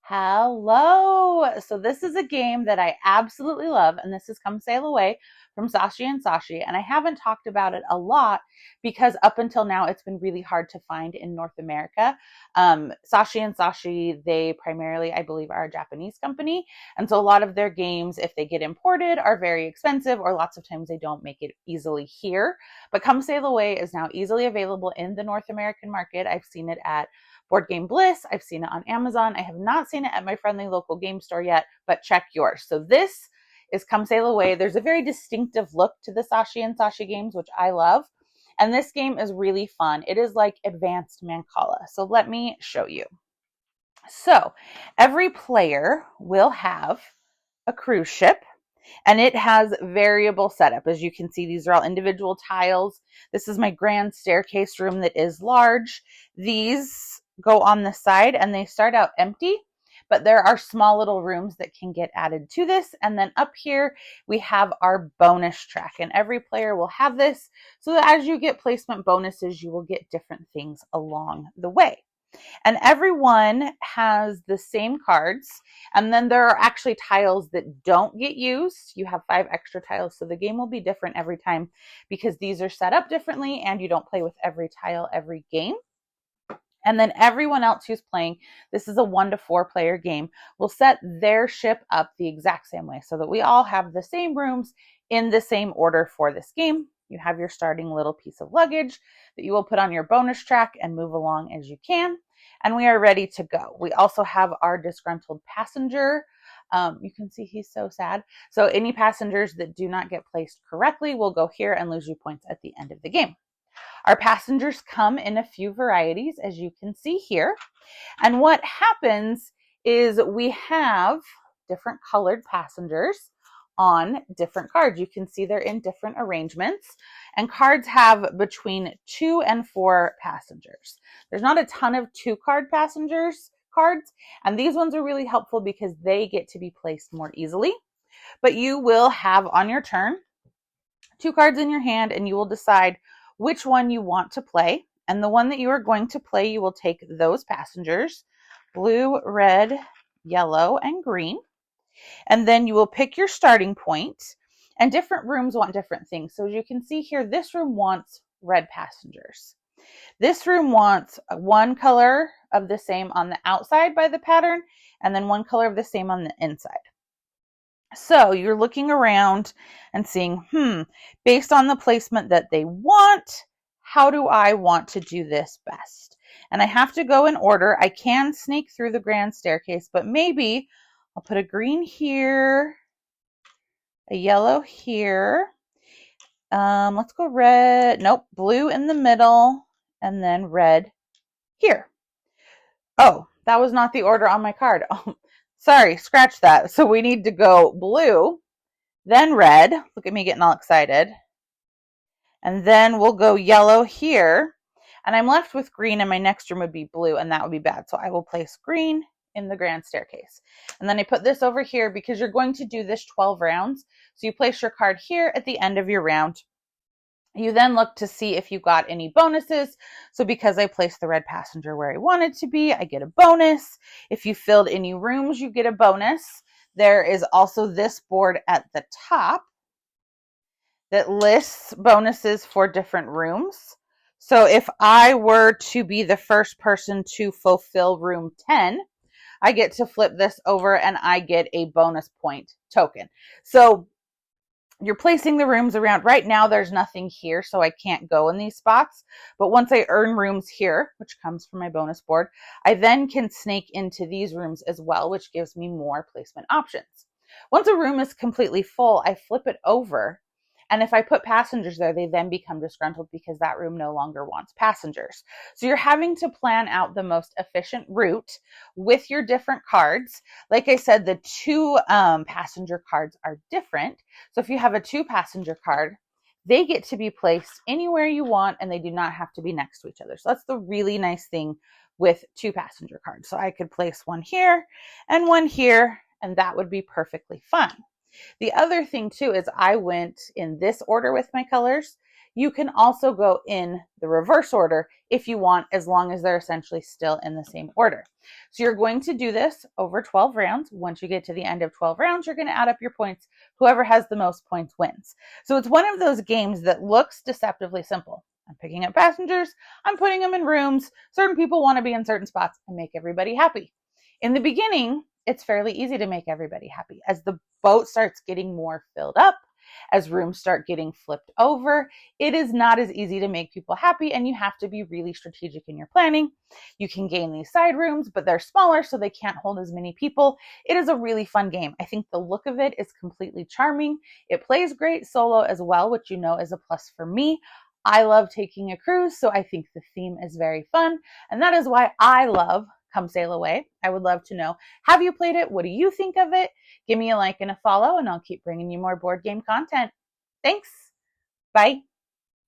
Hello. So this is a game that I absolutely love, and this is Come Sail Away from Sashi and Sashi. And I haven't talked about it a lot because up until now, it's been really hard to find in North America. Sashi and Sashi, they primarily, I believe, are a Japanese company. And so a lot of their games, if they get imported, are very expensive, or lots of times they don't make it easily here. But Come Sail Away is now easily available in the North American market. I've seen it at Board Game Bliss. I've seen it on Amazon. I have not seen it at my friendly local game store yet, but check yours. So this is Come Sail Away. There's a very distinctive look to the Sashi and Sashi games, which I love. And this game is really fun. It is like advanced Mancala. So let me show you. So every player will have a cruise ship, and it has variable setup. As you can see, these are all individual tiles. This is my grand staircase room that is large. These go on the side and they start out empty, but there are small little rooms that can get added to this. And then up here, we have our bonus track, and every player will have this so that as you get placement bonuses, you will get different things along the way. And everyone has the same cards. And then there are actually tiles that don't get used. You have 5 extra tiles. So the game will be different every time because these are set up differently and you don't play with every tile every game. And then everyone else who's playing, this is a 1 to 4 player game, will set their ship up the exact same way so that we all have the same rooms in the same order for this game. You have your starting little piece of luggage that you will put on your bonus track and move along as you can. And we are ready to go. We also have our disgruntled passenger. You can see he's so sad. So any passengers that do not get placed correctly will go here and lose you points at the end of the game. Our passengers come in a few varieties, as you can see here. And what happens is we have different colored passengers on different cards. You can see they're in different arrangements, and cards have between 2 and 4 passengers. There's not a ton of 2-card passengers cards, and these ones are really helpful because they get to be placed more easily. But you will have on your turn 2 cards in your hand, and you will decide which one you want to play. And the one that you are going to play, you will take those passengers, blue, red, yellow, and green. And then you will pick your starting point, and different rooms want different things. So as you can see here, this room wants red passengers. This room wants one color of the same on the outside by the pattern, and then one color of the same on the inside. So you're looking around and seeing, based on the placement that they want, how do I want to do this best? And I have to go in order. I can sneak through the grand staircase, but maybe I'll put a green here, a yellow here. Let's go red. Nope, blue in the middle, and then red here. Oh, that was not the order on my card. Oh, sorry, scratch that. So we need to go blue, then red. Look at me getting all excited. And then we'll go yellow here. And I'm left with green, and my next room would be blue, and that would be bad. So I will place green in the grand staircase. And then I put this over here because you're going to do this 12 rounds. So you place your card here at the end of your round. You then look to see if you got any bonuses. So because I placed the red passenger where I wanted to be, I get a bonus. If you filled any rooms, you get a bonus. There is also this board at the top that lists bonuses for different rooms. So if I were to be the first person to fulfill room 10, I get to flip this over and I get a bonus point token. So you're placing the rooms around. Right now, there's nothing here, so I can't go in these spots. But once I earn rooms here, which comes from my bonus board, I then can snake into these rooms as well, which gives me more placement options. Once a room is completely full, I flip it over. And if I put passengers there, they then become disgruntled because that room no longer wants passengers. So you're having to plan out the most efficient route with your different cards. Like I said, the 2 passenger cards are different. So if you have a 2 passenger card, they get to be placed anywhere you want, and they do not have to be next to each other. So that's the really nice thing with 2 passenger cards. So I could place one here and one here, and that would be perfectly fine. The other thing too is I went in this order with my colors. You can also go in the reverse order if you want, as long as they're essentially still in the same order. So you're going to do this over 12 rounds. Once you get to the end of 12 rounds, you're going to add up your points. Whoever has the most points wins. So it's one of those games that looks deceptively simple. I'm picking up passengers, I'm putting them in rooms, certain people want to be in certain spots, and make everybody happy. In the beginning, it's fairly easy to make everybody happy. As the boat starts getting more filled up, as rooms start getting flipped over, it is not as easy to make people happy, and you have to be really strategic in your planning. You can gain these side rooms, but they're smaller, so they can't hold as many people. It is a really fun game. I think the look of it is completely charming. It plays great solo as well, which you know is a plus for me. I love taking a cruise, so I think the theme is very fun, and that is why I love Come Sail Away. I would love to know, have you played it? What do you think of it? Give me a like and a follow, and I'll keep bringing you more board game content. Thanks. Bye.